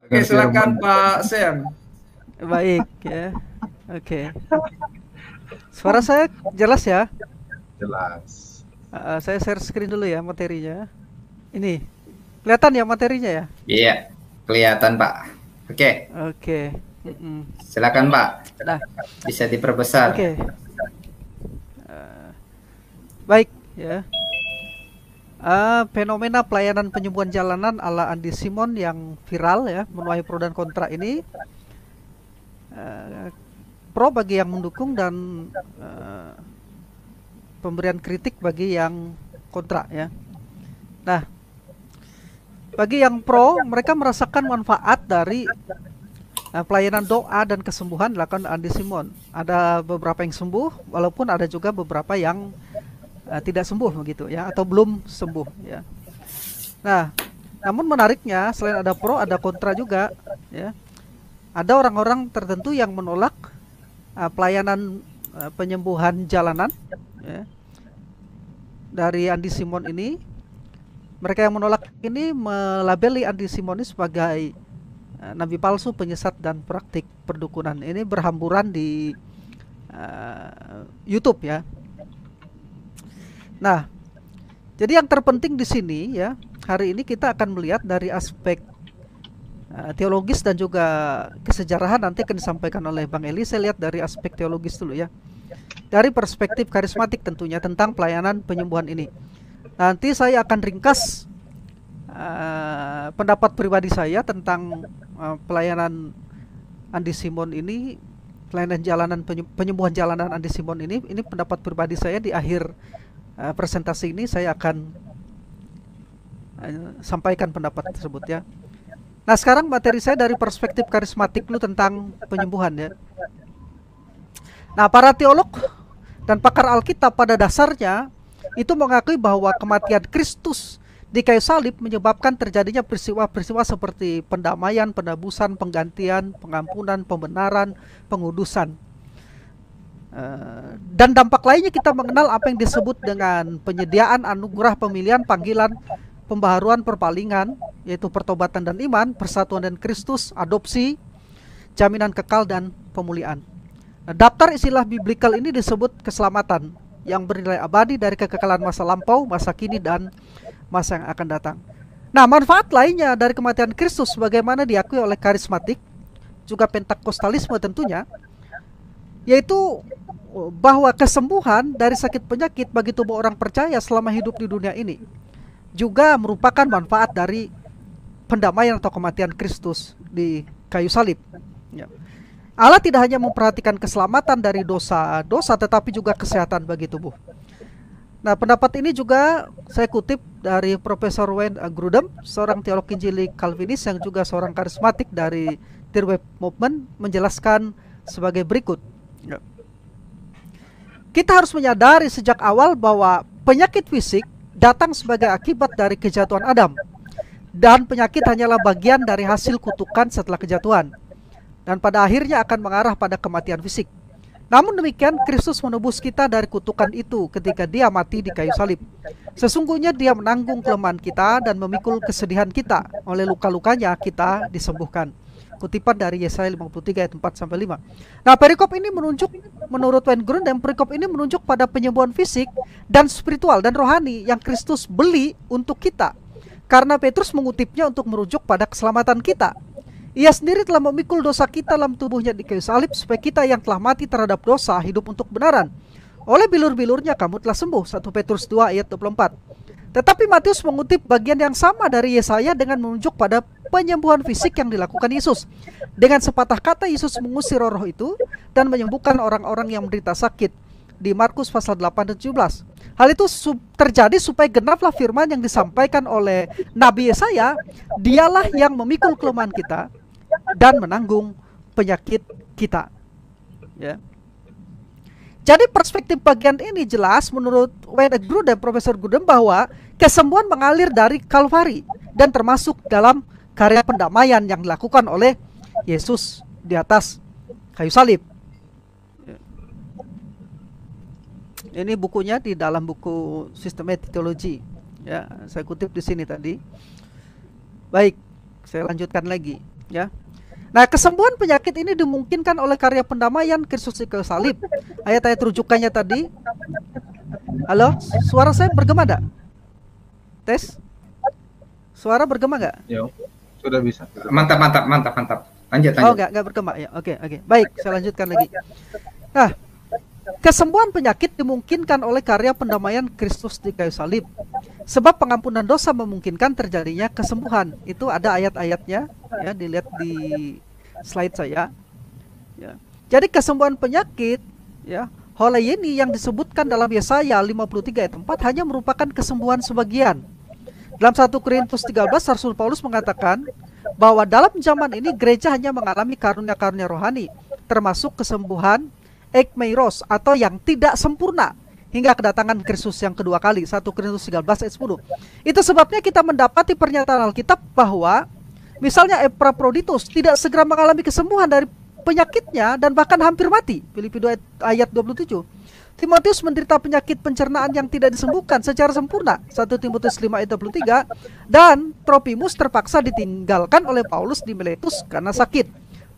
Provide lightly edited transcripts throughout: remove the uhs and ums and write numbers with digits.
Oke, dengan silakan firman. Pak Sen. Baik ya. Oke. Suara saya jelas ya? Jelas. Saya share screen dulu ya materinya. Ini kelihatan ya materinya ya? Iya, kelihatan Pak. Oke, Oke. silakan Pak. Nah, Bisa diperbesar. oke. Baik ya. Fenomena pelayanan penyembuhan jalanan ala Andy Simon yang viral ya, menuai pro dan kontra ini. Pro bagi yang mendukung dan pemberian kritik bagi yang kontra ya. Nah, bagi yang pro, mereka merasakan manfaat dari pelayanan doa dan kesembuhan dilakukan Andy Simon. Ada beberapa yang sembuh, walaupun ada juga beberapa yang tidak sembuh begitu ya, atau belum sembuh ya. Nah, namun menariknya selain ada pro, ada kontra juga ya. Ada orang-orang tertentu yang menolak pelayanan penyembuhan jalanan ya, dari Andy Simon ini. Mereka yang menolak ini melabeli Andy Simon ini sebagai nabi palsu, penyesat, dan praktik perdukunan. Ini berhamburan di YouTube ya. Nah, jadi yang terpenting di sini ya, hari ini kita akan melihat dari aspek teologis dan juga kesejarahan, nanti akan disampaikan oleh Bang Eli. Saya lihat dari aspek teologis dulu ya. Dari perspektif karismatik tentunya tentang pelayanan penyembuhan ini. Nanti saya akan ringkas pendapat pribadi saya tentang pelayanan Andy Simon ini, pelayanan jalanan penyembuhan jalanan Andy Simon ini. Ini pendapat pribadi saya. Di akhir presentasi ini saya akan sampaikan pendapat tersebut ya. Nah, sekarang materi saya dari perspektif karismatik dulu tentang penyembuhan ya. Nah, para teolog dan pakar Alkitab pada dasarnya itu mengakui bahwa kematian Kristus di kayu salib menyebabkan terjadinya peristiwa-peristiwa seperti pendamaian, penebusan, penggantian, pengampunan, pembenaran, pengudusan. Dan dampak lainnya kita mengenal apa yang disebut dengan penyediaan anugerah pemilihan, panggilan, pembaharuan, perpalingan, yaitu pertobatan dan iman, persatuan dan Kristus, adopsi, jaminan kekal, dan pemulihan. Nah, daftar istilah biblikal ini disebut keselamatan yang bernilai abadi dari kekekalan masa lampau, masa kini, dan masa yang akan datang. Nah, manfaat lainnya dari kematian Kristus sebagaimana diakui oleh karismatik, juga pentakostalisme tentunya, yaitu bahwa kesembuhan dari sakit penyakit bagi tubuh orang percaya selama hidup di dunia ini juga merupakan manfaat dari pendamaian atau kematian Kristus di kayu salib ya. Allah tidak hanya memperhatikan keselamatan dari dosa-dosa, tetapi juga kesehatan bagi tubuh. Nah, pendapat ini juga saya kutip dari Profesor Wayne Grudem, seorang teolog Injili Calvinis yang juga seorang karismatik dari Third Wave Movement, menjelaskan sebagai berikut. Kita harus menyadari sejak awal bahwa penyakit fisik datang sebagai akibat dari kejatuhan Adam, dan penyakit hanyalah bagian dari hasil kutukan setelah kejatuhan, dan pada akhirnya akan mengarah pada kematian fisik. Namun demikian, Kristus menebus kita dari kutukan itu ketika Dia mati di kayu salib. Sesungguhnya Dia menanggung kelemahan kita dan memikul kesedihan kita. Oleh luka-lukanya kita disembuhkan. Kutipan dari Yesaya 53 ayat 4-5. Nah, perikop ini menunjuk, menurut Wayne Grudem, perikop ini menunjuk pada penyembuhan fisik dan spiritual dan rohani yang Kristus beli untuk kita. Karena Petrus mengutipnya untuk merujuk pada keselamatan kita. Ia sendiri telah memikul dosa kita dalam tubuhnya di kayu salib, supaya kita yang telah mati terhadap dosa hidup untuk kebenaran. Oleh bilur-bilurnya kamu telah sembuh. 1 Petrus 2 ayat 24. Tetapi Matius mengutip bagian yang sama dari Yesaya dengan menunjuk pada penyembuhan fisik yang dilakukan Yesus. Dengan sepatah kata Yesus mengusir roh itu dan menyembuhkan orang-orang yang menderita sakit di Markus pasal 8 dan 17. Hal itu terjadi supaya genaplah firman yang disampaikan oleh Nabi Yesaya, Dialah yang memikul kelemahan kita dan menanggung penyakit kita ya. Jadi perspektif bagian ini jelas menurut Wayne Grudem, Profesor Grudem, bahwa kesembuhan mengalir dari Kalvari dan termasuk dalam karya pendamaian yang dilakukan oleh Yesus di atas kayu salib. Ini bukunya di dalam buku Systematic Theology ya, saya kutip di sini tadi. Baik, saya lanjutkan lagi. Ya. Nah, kesembuhan penyakit ini dimungkinkan oleh karya pendamaian Kristus di kayu salib. Ayat-ayat rujukannya tadi. Halo, suara saya bergema enggak? Tes? Suara bergema enggak? Yo, sudah bisa. Mantap, mantap, mantap, mantap. Lanjut, Oh, lanjut. enggak bergema ya. Oke. Baik, saya lanjutkan lagi. Nah, kesembuhan penyakit dimungkinkan oleh karya pendamaian Kristus di kayu salib. Sebab pengampunan dosa memungkinkan terjadinya kesembuhan. Itu ada ayat-ayatnya, ya, dilihat di slide saya. Ya. Jadi kesembuhan penyakit, ya, holayeni yang disebutkan dalam Yesaya 53 ayat 4 hanya merupakan kesembuhan sebagian. Dalam 1 Korintus 13, Rasul Paulus mengatakan bahwa dalam zaman ini gereja hanya mengalami karunia-karunia rohani, termasuk kesembuhan ekmeiros atau yang tidak sempurna hingga kedatangan Kristus yang kedua kali. 1 Korintus 13 ayat 10. Itu sebabnya kita mendapati pernyataan Alkitab bahwa misalnya Epaphroditus tidak segera mengalami kesembuhan dari penyakitnya dan bahkan hampir mati. Filipi 2 ayat 27. Timotius menderita penyakit pencernaan yang tidak disembuhkan secara sempurna. 1 Timotius 5 ayat 23. Dan Tropimus terpaksa ditinggalkan oleh Paulus di Miletus karena sakit.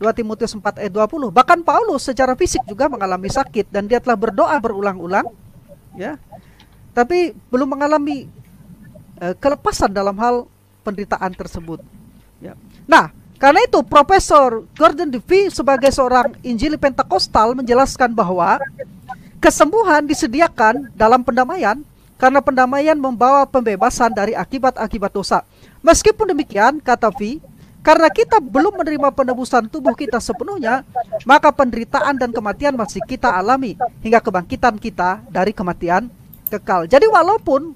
2 Timotius 4 ayat 20. Bahkan Paulus secara fisik juga mengalami sakit dan dia telah berdoa berulang-ulang, ya, tapi belum mengalami kelepasan dalam hal penderitaan tersebut, ya. Nah, karena itu Profesor Gordon DeVie sebagai seorang Injili Pentakosta menjelaskan bahwa kesembuhan disediakan dalam pendamaian karena pendamaian membawa pembebasan dari akibat-akibat dosa. Meskipun demikian, kata V, karena kita belum menerima penebusan tubuh kita sepenuhnya, maka penderitaan dan kematian masih kita alami hingga kebangkitan kita dari kematian kekal. Jadi walaupun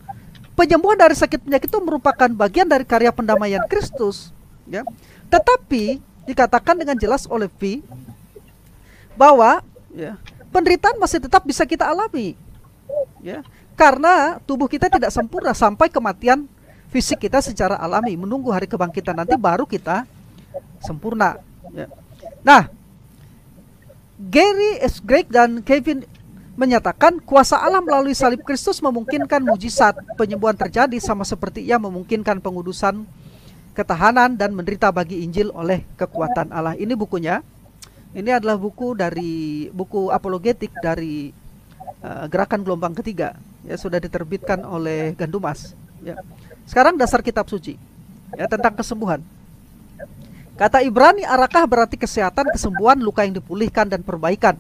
penyembuhan dari sakit penyakit itu merupakan bagian dari karya pendamaian Kristus, ya, tetapi dikatakan dengan jelas oleh V bahwa, ya, penderitaan masih tetap bisa kita alami, ya, karena tubuh kita tidak sempurna sampai kematian fisik kita secara alami, menunggu hari kebangkitan nanti baru kita sempurna, ya. Nah, Gary S. Greg dan Kevin menyatakan kuasa Allah melalui salib Kristus memungkinkan mujizat penyembuhan terjadi sama seperti ia memungkinkan pengudusan, ketahanan, dan menderita bagi Injil oleh kekuatan Allah. Ini bukunya. Ini adalah buku apologetik dari Gerakan Gelombang Ketiga, ya, sudah diterbitkan oleh Gandumas, ya. Sekarang dasar kitab suci, ya, tentang kesembuhan. Kata Ibrani arakah berarti kesehatan, kesembuhan, luka yang dipulihkan dan perbaikan.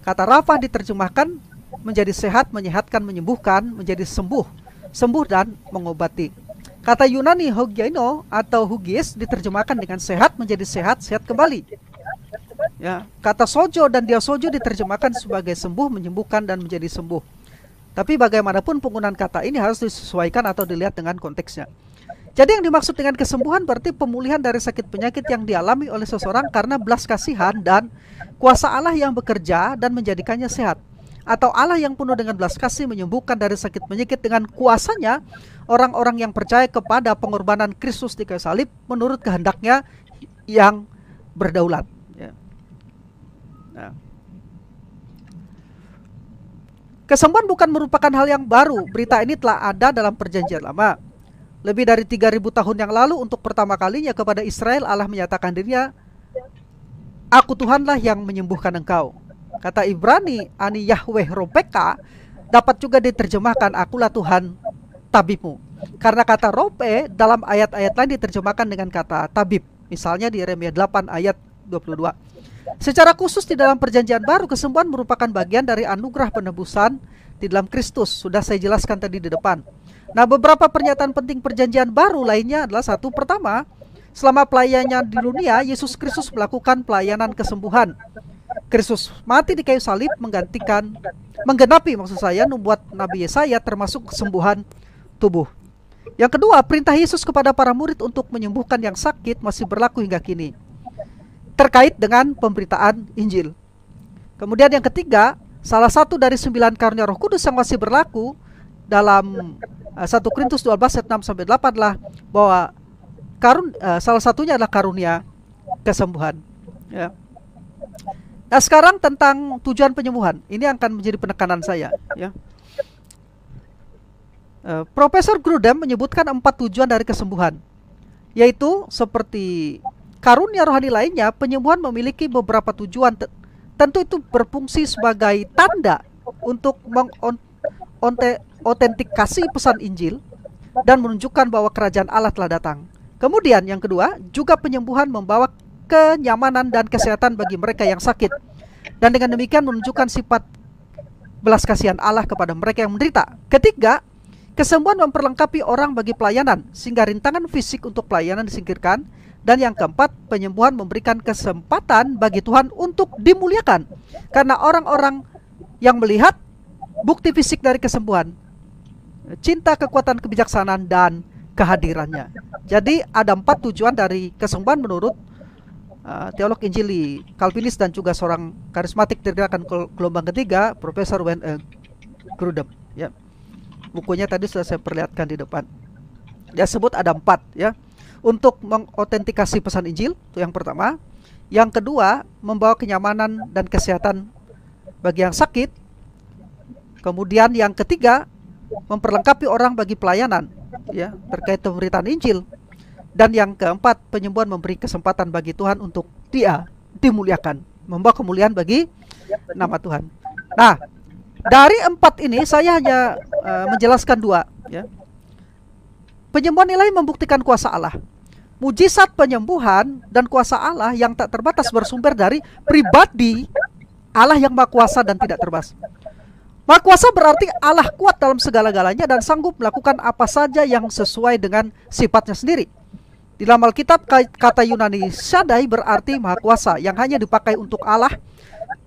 Kata Rafah diterjemahkan menjadi sehat, menyehatkan, menyembuhkan, menjadi sembuh, sembuh dan mengobati. Kata Yunani hogiaino atau hugis diterjemahkan dengan sehat menjadi sehat, sehat kembali. Ya, kata sojo dan diasojo diterjemahkan sebagai sembuh, menyembuhkan, dan menjadi sembuh. Tapi bagaimanapun penggunaan kata ini harus disesuaikan atau dilihat dengan konteksnya. Jadi yang dimaksud dengan kesembuhan berarti pemulihan dari sakit penyakit yang dialami oleh seseorang karena belas kasihan dan kuasa Allah yang bekerja dan menjadikannya sehat. Atau Allah yang penuh dengan belas kasih menyembuhkan dari sakit penyakit dengan kuasanya orang-orang yang percaya kepada pengorbanan Kristus di kayu salib menurut kehendaknya yang berdaulat. Ya. Nah. Kesembuhan bukan merupakan hal yang baru. Berita ini telah ada dalam perjanjian lama. Lebih dari 3.000 tahun yang lalu untuk pertama kalinya kepada Israel Allah menyatakan dirinya, Aku Tuhanlah yang menyembuhkan engkau. Kata Ibrani Ani Yahweh Ropeka dapat juga diterjemahkan Akulah Tuhan tabibmu. Karena kata rope dalam ayat-ayat lain diterjemahkan dengan kata tabib. Misalnya di Yeremia 8 ayat 22. Secara khusus di dalam perjanjian baru kesembuhan merupakan bagian dari anugerah penebusan di dalam Kristus. Sudah saya jelaskan tadi di depan. Nah, beberapa pernyataan penting perjanjian baru lainnya adalah satu, pertama, selama pelayanannya di dunia, Yesus Kristus melakukan pelayanan kesembuhan. Kristus mati di kayu salib menggenapi nubuat Nabi Yesaya termasuk kesembuhan tubuh. Yang kedua, perintah Yesus kepada para murid untuk menyembuhkan yang sakit masih berlaku hingga kini terkait dengan pemberitaan Injil. Kemudian yang ketiga, salah satu dari 9 karunia Roh Kudus yang masih berlaku dalam 1 Korintus 12 ayat 6-8 lah bahwa salah satunya adalah karunia kesembuhan, ya. Nah, sekarang tentang tujuan penyembuhan. Ini akan menjadi penekanan saya, ya. Profesor Grudem menyebutkan 4 tujuan dari kesembuhan, yaitu seperti karunia rohani lainnya, penyembuhan memiliki beberapa tujuan. Tentu itu berfungsi sebagai tanda untuk mengotentikasi pesan Injil dan menunjukkan bahwa kerajaan Allah telah datang. Kemudian yang kedua, juga penyembuhan membawa kenyamanan dan kesehatan bagi mereka yang sakit. Dan dengan demikian menunjukkan sifat belas kasihan Allah kepada mereka yang menderita. Ketiga, kesembuhan memperlengkapi orang bagi pelayanan, sehingga rintangan fisik untuk pelayanan disingkirkan. Dan yang keempat, penyembuhan memberikan kesempatan bagi Tuhan untuk dimuliakan. Karena orang-orang yang melihat bukti fisik dari kesembuhan, cinta, kekuatan, kebijaksanaan, dan kehadirannya. Jadi ada 4 tujuan dari kesembuhan menurut teolog Injili Calvinis dan juga seorang karismatik dari gelombang ketiga, Profesor Wayne Grudem. Ya. Bukunya tadi sudah saya perlihatkan di depan. Dia sebut ada 4 ya. Untuk mengotentikasi pesan Injil, itu yang pertama. Yang kedua, membawa kenyamanan dan kesehatan bagi yang sakit. Kemudian yang ketiga, memperlengkapi orang bagi pelayanan ya, terkait pemberitaan Injil. Dan yang keempat, penyembuhan memberi kesempatan bagi Tuhan untuk dia dimuliakan, membawa kemuliaan bagi nama Tuhan. Nah, dari 4 ini saya hanya menjelaskan 2 ya. Penyembuhan ilahi membuktikan kuasa Allah. Mujizat penyembuhan dan kuasa Allah yang tak terbatas bersumber dari pribadi Allah yang Maha Kuasa dan tidak terbatas. Maha Kuasa berarti Allah kuat dalam segala-galanya dan sanggup melakukan apa saja yang sesuai dengan sifatnya sendiri. Di dalam Alkitab, kata Yunani Shaddai berarti Maha Kuasa yang hanya dipakai untuk Allah,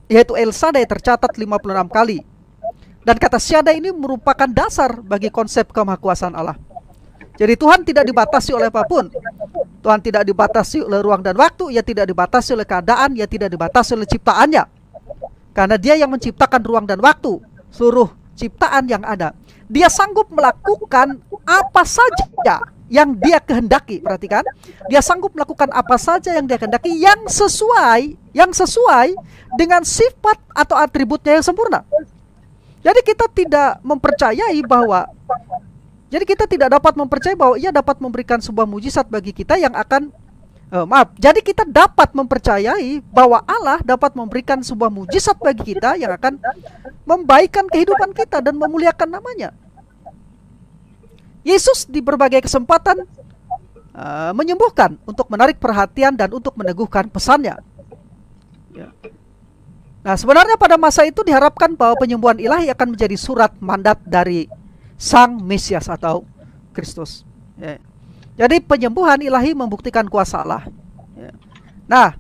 yaitu El Shaddai tercatat 56 kali. Dan kata Shaddai ini merupakan dasar bagi konsep kemahakuasaan Allah. Jadi Tuhan tidak dibatasi oleh apapun. Tuhan tidak dibatasi oleh ruang dan waktu, Ia tidak dibatasi oleh keadaan, Ia tidak dibatasi oleh ciptaannya. Karena Dia yang menciptakan ruang dan waktu, seluruh ciptaan yang ada. Dia sanggup melakukan apa saja yang Dia kehendaki. Perhatikan, Dia sanggup melakukan apa saja yang Dia kehendaki yang sesuai dengan sifat atau atributnya yang sempurna. Jadi kita tidak dapat mempercayai bahwa Ia dapat memberikan sebuah mujizat bagi kita yang akan jadi kita dapat mempercayai bahwa Allah dapat memberikan sebuah mujizat bagi kita yang akan membaikkan kehidupan kita dan memuliakan namanya. Yesus di berbagai kesempatan menyembuhkan untuk menarik perhatian dan untuk meneguhkan pesannya. Ya. Nah, sebenarnya pada masa itu diharapkan bahwa penyembuhan ilahi akan menjadi surat mandat dari Sang Mesias atau Kristus. Ya. Jadi penyembuhan ilahi membuktikan kuasa Allah. Ya. Nah,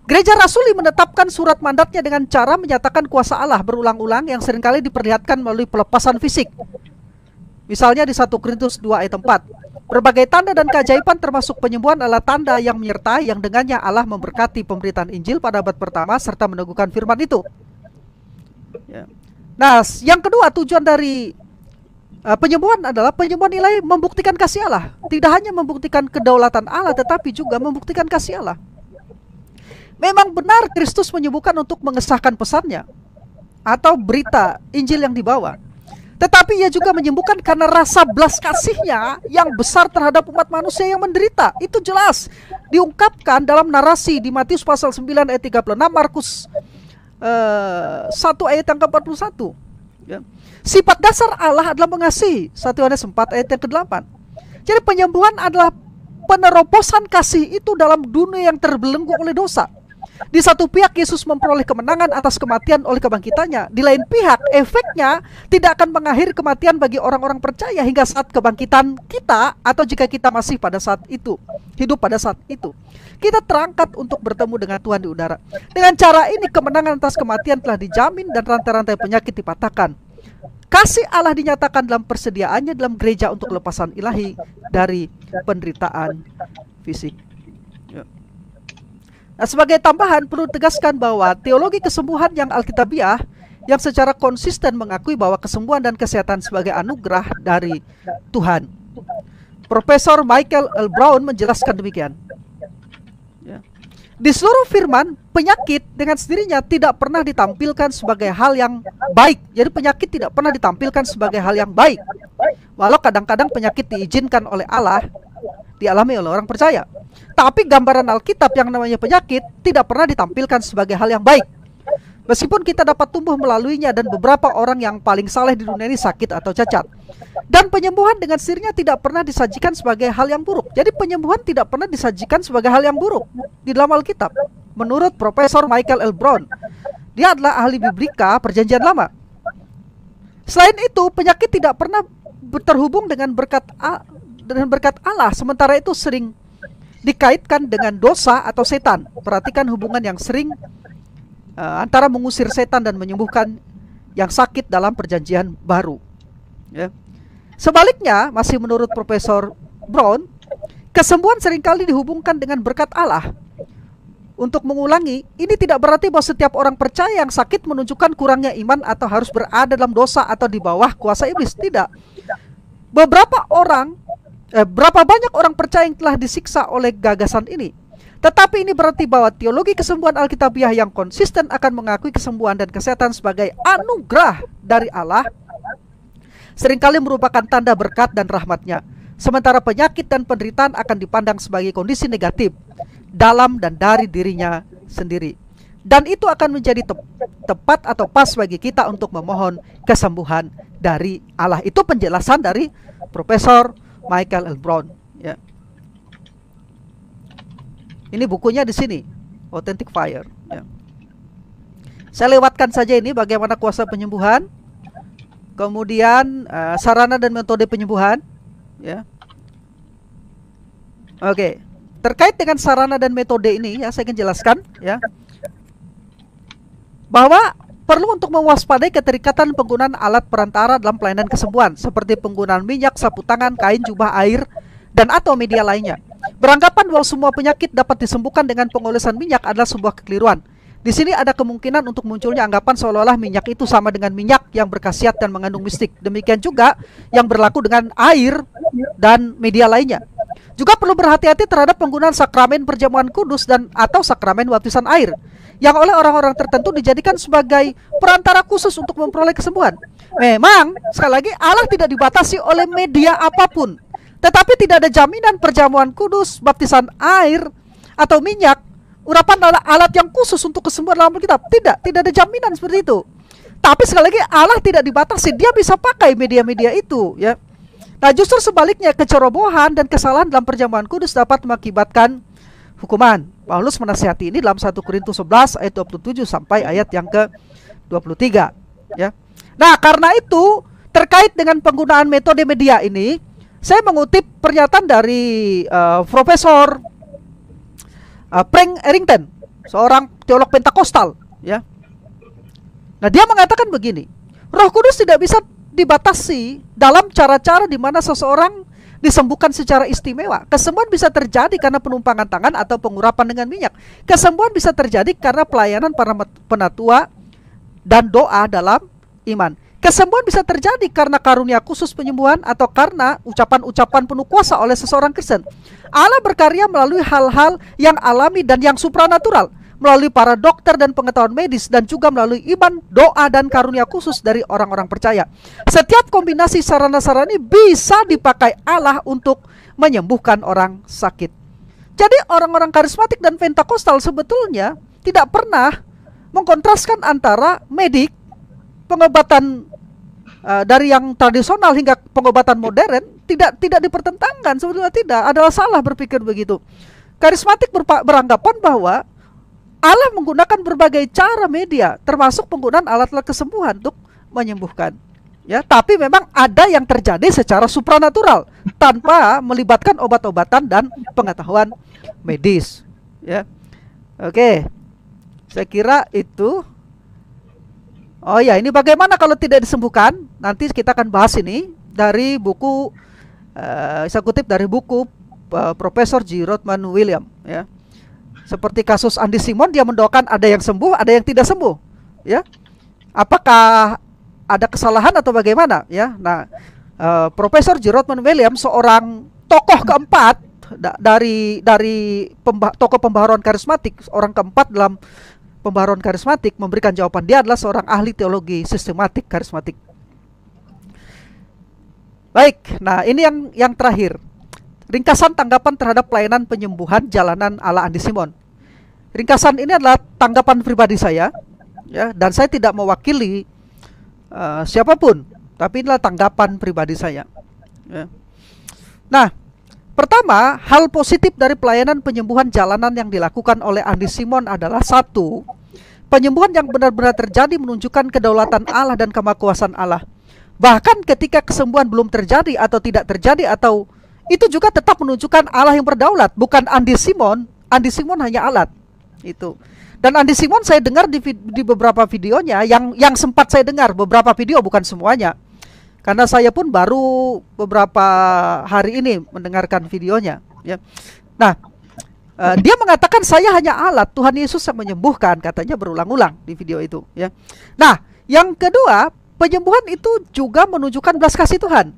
Gereja Rasuli menetapkan surat mandatnya dengan cara menyatakan kuasa Allah berulang-ulang yang seringkali diperlihatkan melalui pelepasan fisik. Misalnya di 1 Korintus 2 ayat 4. Berbagai tanda dan keajaiban termasuk penyembuhan adalah tanda yang menyertai yang dengannya Allah memberkati pemberitaan Injil pada abad pertama serta meneguhkan firman itu. Ya. Nah, yang kedua tujuan dari penyembuhan adalah penyembuhan ilahi membuktikan kasih Allah. Tidak hanya membuktikan kedaulatan Allah, tetapi juga membuktikan kasih Allah. Memang benar Kristus menyembuhkan untuk mengesahkan pesannya atau berita Injil yang dibawa. Tetapi Ia juga menyembuhkan karena rasa belas kasih-Nya yang besar terhadap umat manusia yang menderita. Itu jelas diungkapkan dalam narasi di Matius pasal 9 ayat 36, Markus 1 ayat yang ke-41. Ya. Sifat dasar Allah adalah mengasihi, 1 Yohanes 4 ayat yang ke-8. Jadi penyembuhan adalah penerobosan kasih itu dalam dunia yang terbelenggu oleh dosa. Di satu pihak Yesus memperoleh kemenangan atas kematian oleh kebangkitannya. Di lain pihak efeknya tidak akan mengakhiri kematian bagi orang-orang percaya hingga saat kebangkitan kita, atau jika kita masih pada saat itu, hidup pada saat itu. Kita terangkat untuk bertemu dengan Tuhan di udara. Dengan cara ini kemenangan atas kematian telah dijamin dan rantai-rantai penyakit dipatahkan. Kasih Allah dinyatakan dalam persediaannya dalam gereja untuk lepasan ilahi dari penderitaan fisik. Nah, sebagai tambahan perlu ditegaskan bahwa teologi kesembuhan yang alkitabiah yang secara konsisten mengakui bahwa kesembuhan dan kesehatan sebagai anugerah dari Tuhan. Profesor Michael L. Brown menjelaskan demikian. Ya. Di seluruh firman, penyakit dengan sendirinya tidak pernah ditampilkan sebagai hal yang baik. Jadi penyakit tidak pernah ditampilkan sebagai hal yang baik. Walau kadang-kadang penyakit diizinkan oleh Allah, dialami oleh orang percaya. Tapi gambaran Alkitab yang namanya penyakit tidak pernah ditampilkan sebagai hal yang baik. Meskipun kita dapat tumbuh melaluinya dan beberapa orang yang paling saleh di dunia ini sakit atau cacat. Dan penyembuhan dengan sendirinya tidak pernah disajikan sebagai hal yang buruk. Jadi penyembuhan tidak pernah disajikan sebagai hal yang buruk di dalam Alkitab. Menurut Profesor Michael L. Brown, dia adalah ahli biblika Perjanjian Lama. Selain itu, penyakit tidak pernah terhubung dengan berkat Allah, sementara itu sering dikaitkan dengan dosa atau setan. Perhatikan hubungan yang sering antara mengusir setan dan menyembuhkan yang sakit dalam Perjanjian Baru. Ya. Sebaliknya, masih menurut Profesor Brown, kesembuhan seringkali dihubungkan dengan berkat Allah. Untuk mengulangi, ini tidak berarti bahwa setiap orang percaya yang sakit menunjukkan kurangnya iman atau harus berada dalam dosa atau di bawah kuasa iblis. Tidak. Berapa banyak orang percaya yang telah disiksa oleh gagasan ini. Tetapi ini berarti bahwa teologi kesembuhan Alkitabiah yang konsisten akan mengakui kesembuhan dan kesehatan sebagai anugerah dari Allah seringkali merupakan tanda berkat dan rahmatnya. Sementara penyakit dan penderitaan akan dipandang sebagai kondisi negatif dalam dan dari dirinya sendiri. Dan itu akan menjadi tepat atau pas bagi kita untuk memohon kesembuhan dari Allah. Itu penjelasan dari Profesor Michael L. Brown. Ya. Ini bukunya di sini, Authentic Fire. Ya. Saya lewatkan saja ini bagaimana kuasa penyembuhan, kemudian sarana dan metode penyembuhan. Ya. Oke, terkait dengan sarana dan metode ini, ya saya akan jelaskan, ya, bahwa perlu untuk mewaspadai keterikatan penggunaan alat perantara dalam pelayanan kesembuhan, seperti penggunaan minyak, sapu tangan, kain, jubah, air, dan atau media lainnya. Beranggapan bahwa semua penyakit dapat disembuhkan dengan pengolesan minyak adalah sebuah kekeliruan. Di sini ada kemungkinan untuk munculnya anggapan seolah-olah minyak itu sama dengan minyak yang berkhasiat dan mengandung mistik. Demikian juga yang berlaku dengan air dan media lainnya. Juga perlu berhati-hati terhadap penggunaan sakramen perjamuan kudus dan atau sakramen baptisan air yang oleh orang-orang tertentu dijadikan sebagai perantara khusus untuk memperoleh kesembuhan. Memang, sekali lagi, Allah tidak dibatasi oleh media apapun. Tetapi tidak ada jaminan perjamuan kudus, baptisan air, atau minyak, urapan adalah alat yang khusus untuk kesembuhan dalam Alkitab. Tidak ada jaminan seperti itu. Tapi sekali lagi, Allah tidak dibatasi, dia bisa pakai media-media itu, ya. Nah, justru sebaliknya, kecerobohan dan kesalahan dalam perjamuan kudus dapat mengakibatkan hukuman. Paulus menasihati ini dalam 1 Korintus 11 ayat 27 sampai ayat yang ke-23, ya. Nah, karena itu terkait dengan penggunaan metode media ini, saya mengutip pernyataan dari Profesor Frank Errington, seorang teolog Pentakostal, ya. Nah, dia mengatakan begini, Roh Kudus tidak bisa dibatasi dalam cara-cara di mana seseorang disembuhkan secara istimewa. Kesembuhan bisa terjadi karena penumpangan tangan atau pengurapan dengan minyak. Kesembuhan bisa terjadi karena pelayanan para penatua dan doa dalam iman. Kesembuhan bisa terjadi karena karunia khusus penyembuhan atau karena ucapan-ucapan penuh kuasa oleh seseorang Kristen. Allah berkarya melalui hal-hal yang alami dan yang supranatural, melalui para dokter dan pengetahuan medis, dan juga melalui iman, doa, dan karunia khusus dari orang-orang percaya. Setiap kombinasi sarana-sarana ini bisa dipakai Allah untuk menyembuhkan orang sakit. Jadi orang-orang karismatik dan Pentakostal sebetulnya tidak pernah mengkontraskan antara medik, pengobatan dari yang tradisional hingga pengobatan modern, tidak dipertentangkan. Sebetulnya tidak, adalah salah berpikir begitu. Karismatik beranggapan bahwa Allah menggunakan berbagai cara media, termasuk penggunaan alat-alat kesembuhan untuk menyembuhkan. Ya, tapi memang ada yang terjadi secara supranatural tanpa melibatkan obat-obatan dan pengetahuan medis. Ya, oke. Saya kira itu. Oh ya, ini bagaimana kalau tidak disembuhkan? Nanti kita akan bahas ini dari buku, saya kutip dari buku Profesor G. Rothman William. Ya. Seperti kasus Andy Simon, dia mendoakan ada yang sembuh, ada yang tidak sembuh. Ya, apakah ada kesalahan atau bagaimana? Ya, nah, Profesor G. Rothman William, seorang tokoh keempat dari tokoh pembaharuan karismatik, orang keempat dalam pembaharuan karismatik, memberikan jawaban. Dia adalah seorang ahli teologi sistematik karismatik. Baik, nah ini yang terakhir. ringkasan tanggapan terhadap pelayanan penyembuhan jalanan ala Andy Simon. Ringkasan ini adalah tanggapan pribadi saya, ya, dan saya tidak mewakili siapapun, tapi inilah tanggapan pribadi saya. Ya. Nah, pertama, hal positif dari pelayanan penyembuhan jalanan yang dilakukan oleh Andy Simon adalah satu, penyembuhan yang benar-benar terjadi menunjukkan kedaulatan Allah dan kemahakuasaan Allah. Bahkan ketika kesembuhan belum terjadi atau tidak terjadi, atau itu juga tetap menunjukkan Allah yang berdaulat, bukan Andy Simon. Andy Simon hanya alat. Itu. Dan Andy Simon saya dengar di beberapa videonya, yang sempat saya dengar beberapa video, bukan semuanya. Karena saya pun baru beberapa hari ini mendengarkan videonya, ya. Nah, dia mengatakan saya hanya alat, Tuhan Yesus yang menyembuhkan, katanya berulang-ulang di video itu, ya. Nah, yang kedua, penyembuhan itu juga menunjukkan belas kasih Tuhan.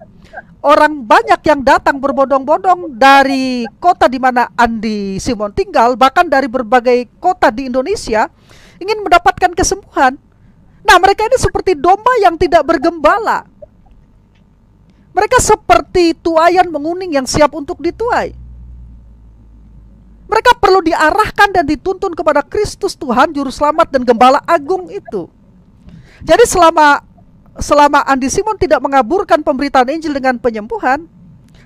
Orang banyak yang datang berbondong-bondong dari kota di mana Andy Simon tinggal, bahkan dari berbagai kota di Indonesia, ingin mendapatkan kesembuhan. Nah, mereka ini seperti domba yang tidak bergembala. Mereka seperti tuaian menguning yang siap untuk dituai. Mereka perlu diarahkan dan dituntun kepada Kristus Tuhan, Juru Selamat dan Gembala Agung itu. Jadi selama Andy Simon tidak mengaburkan pemberitaan Injil dengan penyembuhan,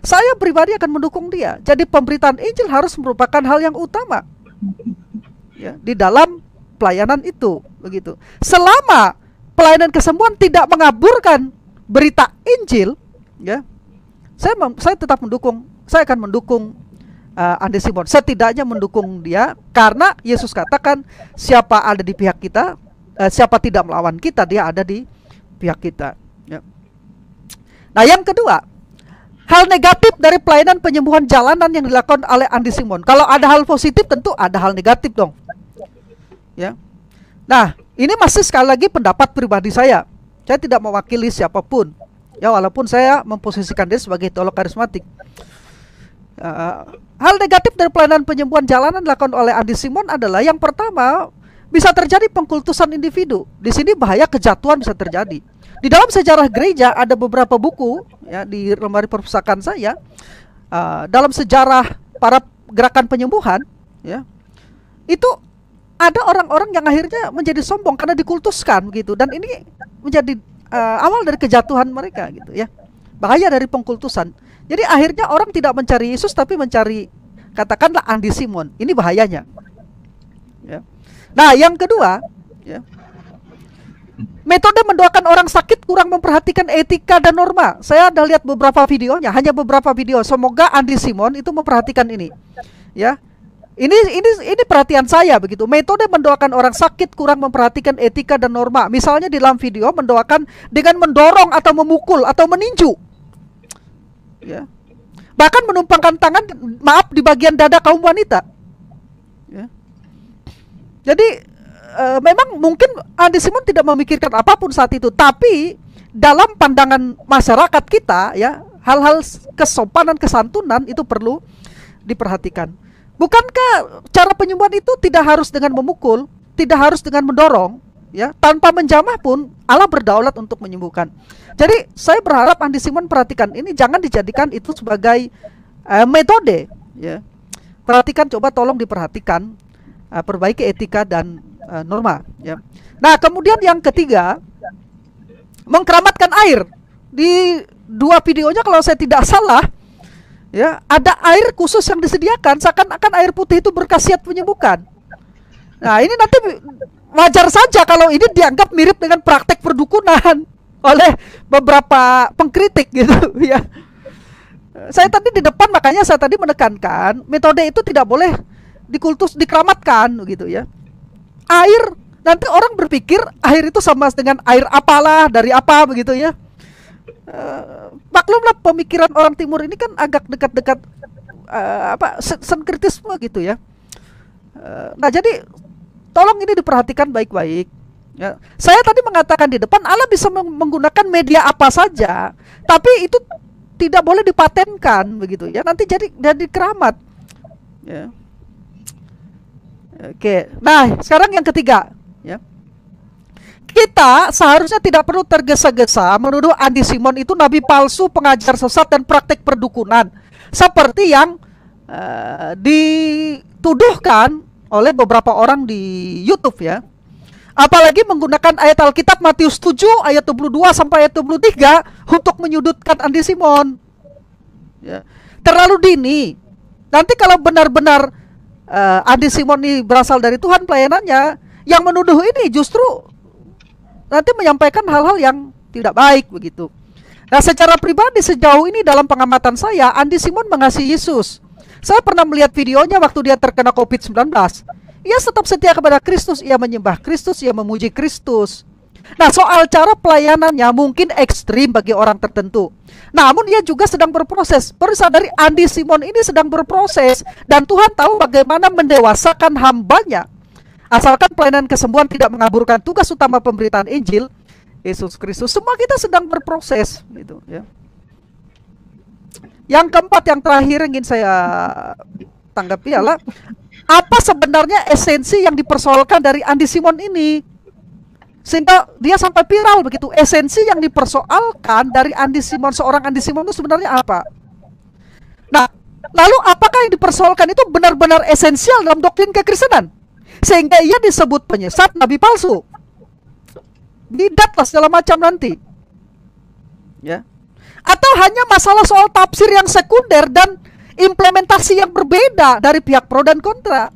saya pribadi akan mendukung dia. Jadi pemberitaan Injil harus merupakan hal yang utama, ya, di dalam pelayanan itu, begitu. Selama pelayanan kesembuhan tidak mengaburkan berita Injil, ya, saya tetap mendukung. Saya akan mendukung Andy Simon. Setidaknya mendukung dia, karena Yesus katakan siapa ada di pihak kita, siapa tidak melawan kita, dia ada di pihak kita, ya. Nah, yang kedua, hal negatif dari pelayanan penyembuhan jalanan yang dilakukan oleh Andy Simon. Kalau ada hal positif, tentu ada hal negatif dong, ya. Nah, ini masih sekali lagi pendapat pribadi saya. Saya tidak mewakili siapapun, ya, walaupun saya memposisikan dia sebagai teolog karismatik. Hal negatif dari pelayanan penyembuhan jalanan dilakukan oleh Andy Simon adalah, yang pertama, bisa terjadi pengkultusan individu. Di sini bahaya kejatuhan bisa terjadi. Di dalam sejarah gereja ada beberapa buku, ya, di lemari perpustakaan saya, dalam sejarah para gerakan penyembuhan, ya, itu ada orang-orang yang akhirnya menjadi sombong karena dikultuskan, gitu. Dan ini menjadi awal dari kejatuhan mereka, gitu, ya. Bahaya dari pengkultusan. Jadi akhirnya orang tidak mencari Yesus tapi mencari, katakanlah, Andy Simon. Ini bahayanya, ya. Nah, yang kedua, ya, metode mendoakan orang sakit kurang memperhatikan etika dan norma. Saya ada lihat beberapa videonya, hanya beberapa video. Semoga Andy Simon itu memperhatikan ini, ya. Ini perhatian saya, begitu. Metode mendoakan orang sakit kurang memperhatikan etika dan norma. Misalnya di dalam video mendoakan dengan mendorong atau memukul atau meninju, ya. Bahkan menumpangkan tangan, maaf, di bagian dada kaum wanita, ya. Jadi memang mungkin Andy Simon tidak memikirkan apapun saat itu, tapi dalam pandangan masyarakat kita, ya, hal-hal kesopanan, kesantunan itu perlu diperhatikan. Bukankah cara penyembuhan itu tidak harus dengan memukul, tidak harus dengan mendorong, ya, tanpa menjamah pun Allah berdaulat untuk menyembuhkan. Jadi saya berharap Andy Simon perhatikan ini, jangan dijadikan itu sebagai metode, ya. Perhatikan, coba tolong diperhatikan. Perbaiki etika dan norma, ya. Nah, kemudian yang ketiga, mengkeramatkan air. Di dua videonya kalau saya tidak salah, ya, ada air khusus yang disediakan, seakan-akan air putih itu berkhasiat menyembuhkan. Nah, ini nanti wajar saja kalau ini dianggap mirip dengan praktek perdukunan oleh beberapa pengkritik, gitu, ya. Saya tadi di depan, makanya saya tadi menekankan metode itu tidak boleh dikultus, dikeramatkan, gitu, ya. Air, nanti orang berpikir air itu sama dengan air apalah, dari apa, begitu, ya. Maklumlah pemikiran orang timur ini kan agak dekat-dekat sinkretisme, gitu, ya. Nah, jadi tolong ini diperhatikan baik-baik, ya. Saya tadi mengatakan di depan, Allah bisa menggunakan media apa saja, tapi itu tidak boleh dipatenkan, begitu, ya. Nanti jadi keramat, ya. Oke, nah sekarang yang ketiga, ya. Kita seharusnya tidak perlu tergesa-gesa menuduh Andy Simon itu nabi palsu, pengajar sesat, dan praktek perdukunan. Seperti yang dituduhkan oleh beberapa orang di YouTube ya. Apalagi menggunakan ayat Alkitab Matius 7 ayat 22 sampai ayat 23 untuk menyudutkan Andi Simon. Ya. Terlalu dini. Nanti kalau benar-benar Andi Simon ini berasal dari Tuhan pelayanannya, yang menuduh ini justru nanti menyampaikan hal-hal yang tidak baik begitu. Nah, secara pribadi sejauh ini dalam pengamatan saya, Andi Simon mengasihi Yesus. Saya pernah melihat videonya waktu dia terkena COVID-19. Ia tetap setia kepada Kristus, ia menyembah Kristus, ia memuji Kristus. Nah, soal cara pelayanannya mungkin ekstrim bagi orang tertentu. Namun ia juga sedang berproses. Perlu sadari Andi Simon ini sedang berproses. Dan Tuhan tahu bagaimana mendewasakan hambanya. Asalkan pelayanan kesembuhan tidak mengaburkan tugas utama pemberitaan Injil Yesus Kristus. Semua kita sedang berproses gitu ya. Yang keempat, yang terakhir ingin saya tanggapi adalah apa sebenarnya esensi yang dipersoalkan dari Andi Simon ini sehingga dia sampai viral begitu. Esensi yang dipersoalkan dari Andi Simon, seorang Andi Simon itu sebenarnya apa? Nah, lalu apakah yang dipersoalkan itu benar-benar esensial dalam doktrin kekristenan sehingga ia disebut penyesat, nabi palsu, bidat lah segala macam nanti ya? Atau hanya masalah soal tafsir yang sekunder dan implementasi yang berbeda dari pihak pro dan kontra.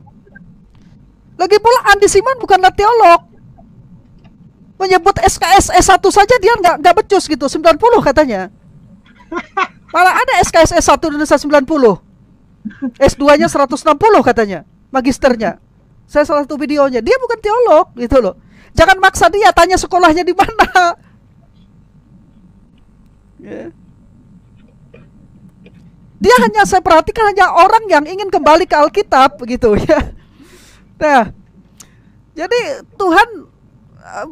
Lagi pula Andi Simon bukanlah teolog. Menyebut SKS S1 saja dia nggak becus gitu, 90 katanya. Malah ada SKS S1 Indonesia 90. S2-nya 160 katanya, magisternya. Saya salah satu videonya, dia bukan teolog gitu loh. Jangan maksa dia, tanya sekolahnya di mana. Yeah. Dia hanya, saya perhatikan hanya orang yang ingin kembali ke Alkitab begitu ya. Nah, jadi Tuhan,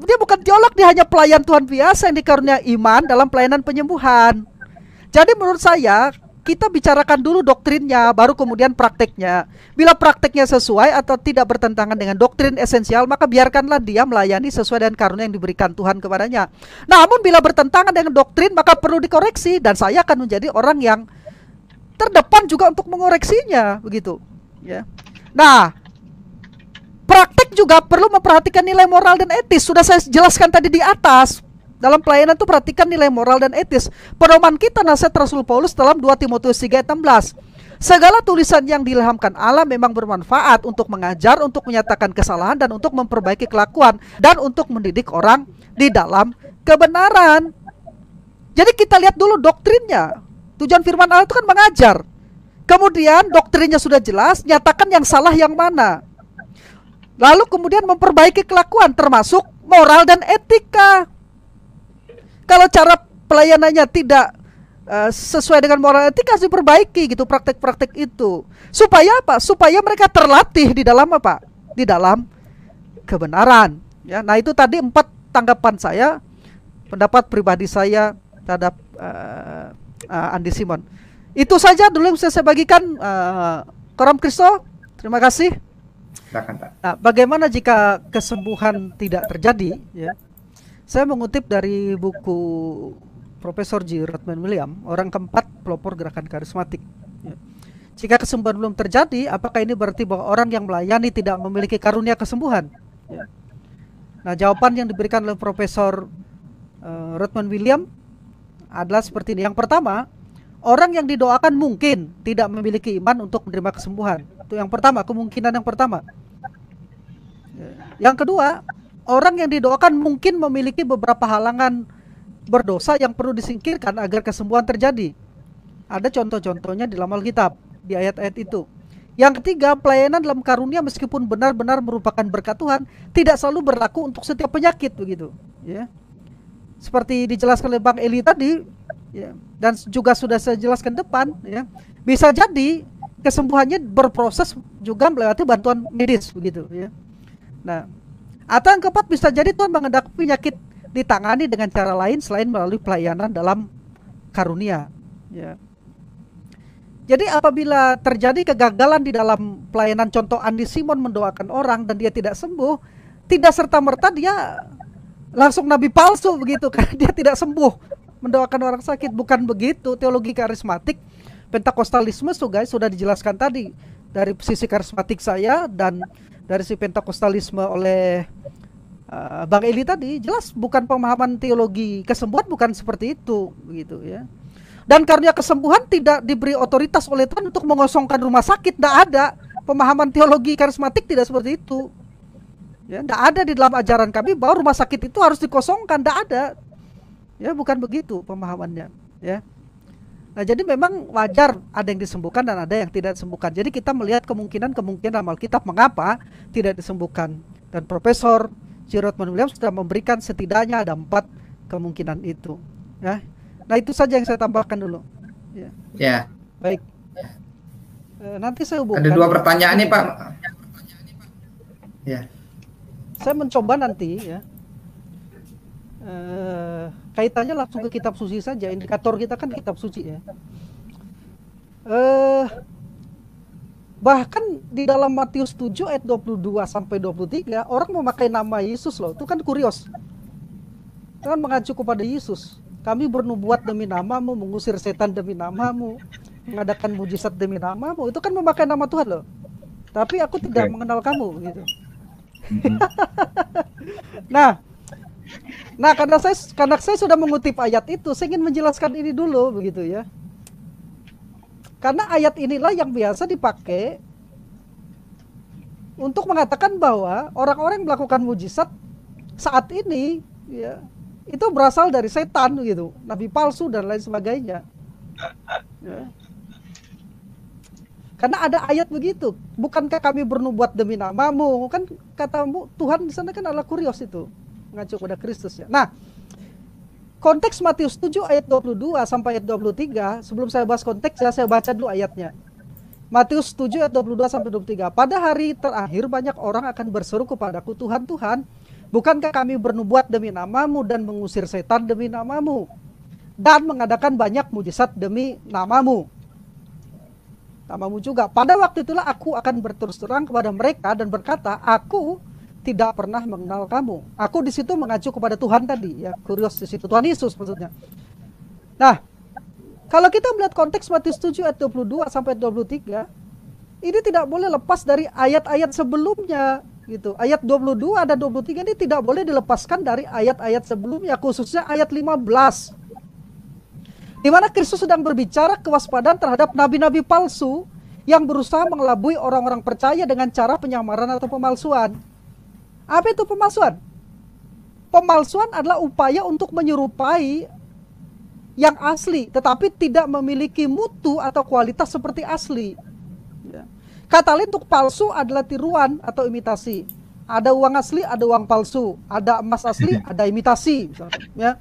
dia bukan teolog, dia hanya pelayan Tuhan biasa yang dikaruniai iman dalam pelayanan penyembuhan. Jadi menurut saya kita bicarakan dulu doktrinnya, baru kemudian prakteknya. Bila prakteknya sesuai atau tidak bertentangan dengan doktrin esensial, maka biarkanlah dia melayani sesuai dengan karunia yang diberikan Tuhan kepadanya. Namun bila bertentangan dengan doktrin, maka perlu dikoreksi, dan saya akan menjadi orang yang terdepan juga untuk mengoreksinya begitu ya. Nah, praktek juga perlu memperhatikan nilai moral dan etis. Sudah saya jelaskan tadi di atas. Dalam pelayanan itu perhatikan nilai moral dan etis. Pedoman kita nasihat Rasul Paulus dalam 2 Timotius 3 ayat 16. Segala tulisan yang diilhamkan Allah memang bermanfaat untuk mengajar, untuk menyatakan kesalahan, dan untuk memperbaiki kelakuan, dan untuk mendidik orang di dalam kebenaran. Jadi kita lihat dulu doktrinnya. Tujuan firman Allah itu kan mengajar. Kemudian doktrinnya sudah jelas, nyatakan yang salah yang mana. Lalu kemudian memperbaiki kelakuan, termasuk moral dan etika. Kalau cara pelayanannya tidak sesuai dengan moral etika, harus diperbaiki gitu praktek-praktek itu. Supaya apa? Supaya mereka terlatih di dalam apa? Di dalam kebenaran. Ya, nah itu tadi 4 tanggapan saya, pendapat pribadi saya terhadap Andi Simon. Itu saja dulu yang saya bagikan. Koram Kristo, terima kasih. Nah, bagaimana jika kesembuhan tidak terjadi? Ya, saya mengutip dari buku Profesor J. Ruthven William, orang keempat pelopor gerakan karismatik. Ya. Jika kesembuhan belum terjadi, apakah ini berarti bahwa orang yang melayani tidak memiliki karunia kesembuhan? Ya. Nah, jawaban yang diberikan oleh Profesor Ruthven William adalah seperti ini. Yang pertama, orang yang didoakan mungkin tidak memiliki iman untuk menerima kesembuhan. Itu yang pertama, kemungkinan yang pertama. Yang kedua, orang yang didoakan mungkin memiliki beberapa halangan berdosa yang perlu disingkirkan agar kesembuhan terjadi. Ada contoh-contohnya di dalam Alkitab, di ayat-ayat itu. Yang ketiga, pelayanan dalam karunia meskipun benar-benar merupakan berkat Tuhan, tidak selalu berlaku untuk setiap penyakit begitu. Ya. Seperti dijelaskan oleh Bang Eli tadi, ya, dan juga sudah saya jelaskan depan, ya, bisa jadi kesembuhannya berproses juga melewati bantuan medis begitu. Ya. Nah, atau yang keempat, bisa jadi Tuhan mengendaki penyakit ditangani dengan cara lain selain melalui pelayanan dalam karunia. Ya. Jadi apabila terjadi kegagalan di dalam pelayanan, contoh Andi Simon mendoakan orang dan dia tidak sembuh, tidak serta-merta dia langsung nabi palsu begitu, karena dia tidak sembuh mendoakan orang sakit. Bukan begitu teologi karismatik. Pentakostalisme guys sudah dijelaskan tadi dari sisi karismatik saya dan dari si Pentakostalisme oleh Bang Eli tadi, jelas bukan pemahaman teologi kesembuhan, bukan seperti itu begitu ya. Dan karunia kesembuhan tidak diberi otoritas oleh Tuhan untuk mengosongkan rumah sakit, tidak ada. Pemahaman teologi karismatik tidak seperti itu. Ya, tidak ada di dalam ajaran kami bahwa rumah sakit itu harus dikosongkan, tidak ada. Ya, bukan begitu pemahamannya, ya. Nah, jadi memang wajar ada yang disembuhkan dan ada yang tidak disembuhkan. Jadi kita melihat kemungkinan dalam Alkitab mengapa tidak disembuhkan. Dan Profesor J. Rothman Williams sudah memberikan setidaknya ada 4 kemungkinan itu, ya. Nah, itu saja yang saya tambahkan dulu. Ya. Ya. Baik. Nanti saya hubungkan. Ada 2 pertanyaan nih, Pak. Ya. Saya mencoba nanti ya. Kaitannya langsung ke kitab suci saja. Indikator kita kan kitab suci ya. Bahkan di dalam Matius 7 ayat 22 sampai 23 orang memakai nama Yesus loh. Itu kan kurios. Kan mengacu kepada Yesus. Kami bernubuat demi namamu, mengusir setan demi namamu, mengadakan mujizat demi namamu. Itu kan memakai nama Tuhan loh. Tapi aku tidak mengenal kamu gitu. Nah, karena saya sudah mengutip ayat itu, saya ingin menjelaskan ini dulu begitu ya. Karena ayat inilah yang biasa dipakai untuk mengatakan bahwa orang-orang yang melakukan mujizat saat ini ya, itu berasal dari setan gitu, nabi palsu dan lain sebagainya. Ya. Karena ada ayat begitu, bukankah kami bernubuat demi namamu? Kan katamu Tuhan di sana kan adalah kurios itu, mengacu pada Kristus ya. Nah, konteks Matius 7 ayat 22 sampai ayat 23, sebelum saya bahas konteks saya baca dulu ayatnya. Matius 7 ayat 22 sampai 23. Pada hari terakhir banyak orang akan berseru kepadaku, Tuhan, Tuhan, bukankah kami bernubuat demi namamu dan mengusir setan demi namamu? Dan mengadakan banyak mujizat demi namamu. Namamu juga. Pada waktu itulah aku akan berterus terang kepada mereka dan berkata, aku tidak pernah mengenal kamu. Aku di situ mengacu kepada Tuhan tadi, ya, kurios di situ Tuhan Yesus maksudnya. Nah, kalau kita melihat konteks Matius 7 ayat 22 sampai 23, ini tidak boleh lepas dari ayat-ayat sebelumnya gitu. Ayat 22 dan 23 ini tidak boleh dilepaskan dari ayat-ayat sebelumnya, khususnya ayat 15. Di mana Kristus sedang berbicara kewaspadaan terhadap nabi-nabi palsu yang berusaha mengelabui orang-orang percaya dengan cara penyamaran atau pemalsuan. Apa itu pemalsuan? Pemalsuan adalah upaya untuk menyerupai yang asli, tetapi tidak memiliki mutu atau kualitas seperti asli. Kata lain untuk palsu adalah tiruan atau imitasi. Ada uang asli, ada uang palsu. Ada emas asli, ada imitasi. Misalkan, ya.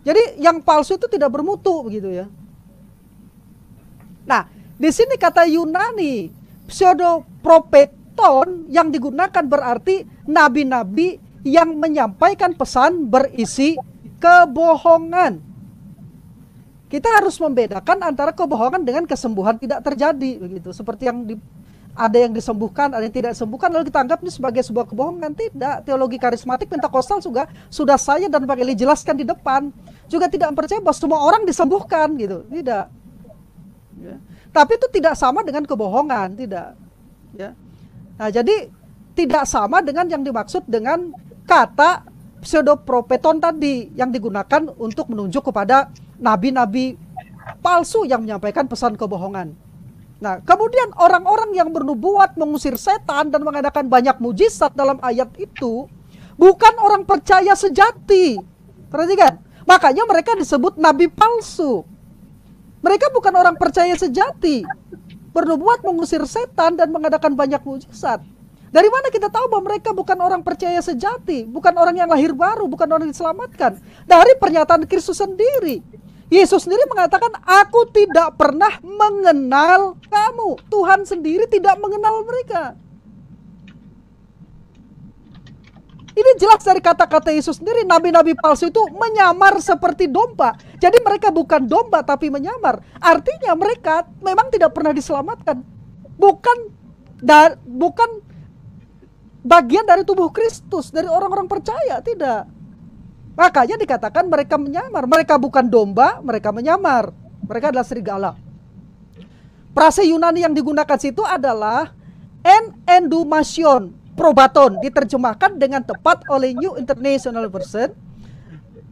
Jadi yang palsu itu tidak bermutu begitu ya. Nah, di sini kata Yunani pseudopropeton yang digunakan berarti nabi-nabi yang menyampaikan pesan berisi kebohongan. Kita harus membedakan antara kebohongan dengan kesembuhan tidak terjadi begitu. Seperti yang ada yang disembuhkan, ada yang tidak disembuhkan, lalu kita anggap ini sebagai sebuah kebohongan. Tidak. Teologi karismatik Pentakostal juga sudah saya dan Pak Eli jelaskan di depan. Juga tidak percaya bahwa semua orang disembuhkan gitu. Tidak. Ya. Tapi itu tidak sama dengan kebohongan, tidak. Ya. Nah, jadi tidak sama dengan yang dimaksud dengan kata pseudopropeton tadi yang digunakan untuk menunjuk kepada nabi-nabi palsu yang menyampaikan pesan kebohongan. Nah, kemudian orang-orang yang bernubuat mengusir setan dan mengadakan banyak mujizat dalam ayat itu bukan orang percaya sejati. Perhatikan, makanya mereka disebut nabi palsu. Mereka bukan orang percaya sejati. Bernubuat mengusir setan dan mengadakan banyak mujizat. Dari mana kita tahu bahwa mereka bukan orang percaya sejati, bukan orang yang lahir baru, bukan orang yang diselamatkan? Dari pernyataan Kristus sendiri. Yesus sendiri mengatakan, aku tidak pernah mengenal kamu. Tuhan sendiri tidak mengenal mereka. Ini jelas dari kata-kata Yesus sendiri, nabi-nabi palsu itu menyamar seperti domba. Jadi mereka bukan domba tapi menyamar. Artinya mereka memang tidak pernah diselamatkan. Bukan bagian dari tubuh Kristus, dari orang-orang percaya, tidak. Makanya dikatakan mereka menyamar. Mereka bukan domba, mereka menyamar. Mereka adalah serigala. Frase Yunani yang digunakan situ adalah endumation probaton, diterjemahkan dengan tepat oleh New International Version,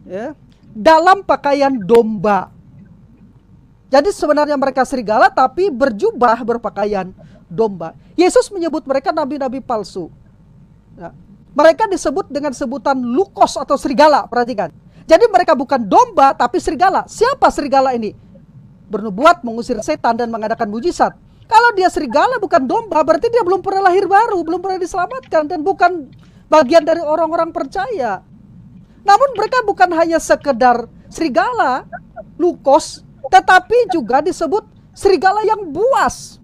ya, dalam pakaian domba. Jadi sebenarnya mereka serigala tapi berjubah berpakaian domba. Yesus menyebut mereka nabi-nabi palsu. Ya. Mereka disebut dengan sebutan lukos atau serigala, perhatikan. Jadi mereka bukan domba tapi serigala. Siapa serigala ini? Bernubuat, mengusir setan dan mengadakan mujizat. Kalau dia serigala bukan domba, berarti dia belum pernah lahir baru, belum pernah diselamatkan, dan bukan bagian dari orang-orang percaya. Namun mereka bukan hanya sekedar serigala, lukos, tetapi juga disebut serigala yang buas,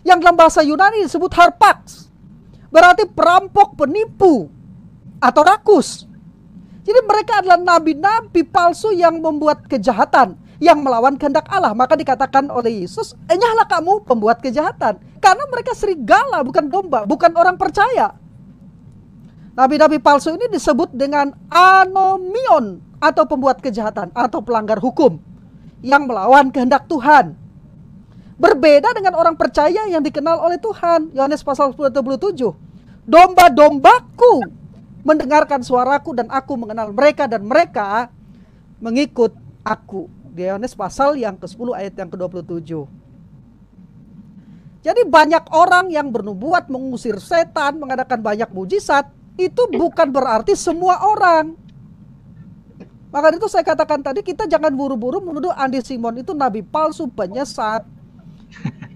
yang dalam bahasa Yunani disebut harpax, berarti perampok, penipu, atau rakus. Jadi mereka adalah nabi-nabi palsu yang membuat kejahatan, yang melawan kehendak Allah. Maka dikatakan oleh Yesus, enyahlah kamu pembuat kejahatan. Karena mereka serigala, bukan domba, bukan orang percaya. Nabi-nabi palsu ini disebut dengan anomion, atau pembuat kejahatan, atau pelanggar hukum, yang melawan kehendak Tuhan. Berbeda dengan orang percaya yang dikenal oleh Tuhan. Yohanes pasal 27. Domba-dombaku mendengarkan suaraku dan aku mengenal mereka dan mereka mengikut aku. Di Yohanes pasal yang ke-10 ayat yang ke-27. Jadi banyak orang yang bernubuat, mengusir setan, mengadakan banyak mujizat, itu bukan berarti semua orang. Maka itu saya katakan tadi, kita jangan buru-buru menuduh Andy Simon itu nabi palsu, penyesat,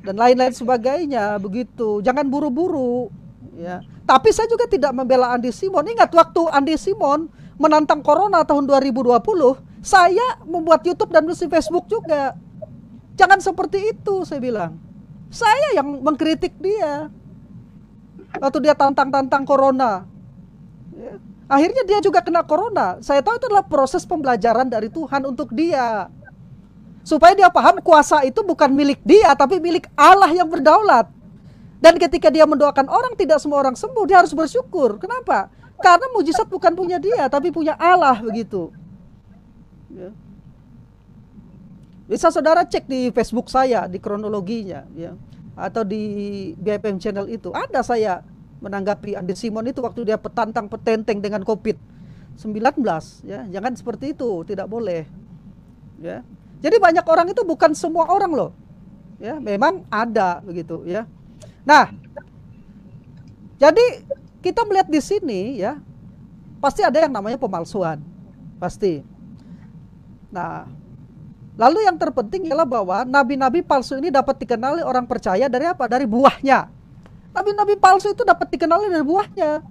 dan lain-lain sebagainya, begitu. Jangan buru-buru, ya. Tapi saya juga tidak membela Andy Simon. Ingat waktu Andy Simon menantang corona tahun 2020, saya membuat YouTube dan menulis Facebook juga. Jangan seperti itu, saya bilang. Saya yang mengkritik dia waktu dia tantang-tantang corona, ya. Akhirnya dia juga kena corona. Saya tahu itu adalah proses pembelajaran dari Tuhan untuk dia, supaya dia paham kuasa itu bukan milik dia, tapi milik Allah yang berdaulat. Dan ketika dia mendoakan orang, tidak semua orang sembuh, dia harus bersyukur. Kenapa? Karena mujizat bukan punya dia, tapi punya Allah, begitu. Ya. Bisa saudara cek di Facebook saya, di kronologinya, ya, atau di BFM channel itu. Ada saya menanggapi Andy Simon itu waktu dia petenteng dengan COVID-19. Ya. Jangan seperti itu, tidak boleh. Ya. Jadi banyak orang itu bukan semua orang loh. Ya, memang ada begitu, ya. Nah, jadi kita melihat di sini, ya, pasti ada yang namanya pemalsuan, pasti. Nah, lalu yang terpenting ialah bahwa nabi-nabi palsu ini dapat dikenali orang percaya dari apa? Dari buahnya. Nabi-nabi palsu itu dapat dikenali dari buahnya.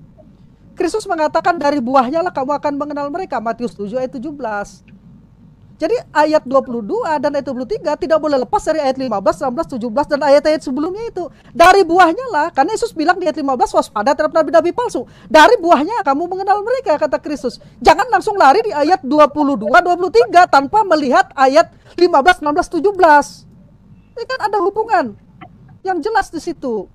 Kristus mengatakan dari buahnya lah kamu akan mengenal mereka. Matius 7 ayat 17. Jadi ayat 22 dan ayat 23 tidak boleh lepas dari ayat 15, 16, 17 dan ayat-ayat sebelumnya itu. Dari buahnya lah, karena Yesus bilang di ayat 15 waspada terhadap nabi-nabi palsu. Dari buahnya kamu mengenal mereka, kata Kristus. Jangan langsung lari di ayat 22, 23 tanpa melihat ayat 15, 16, 17. Ini kan ada hubungan yang jelas di situ.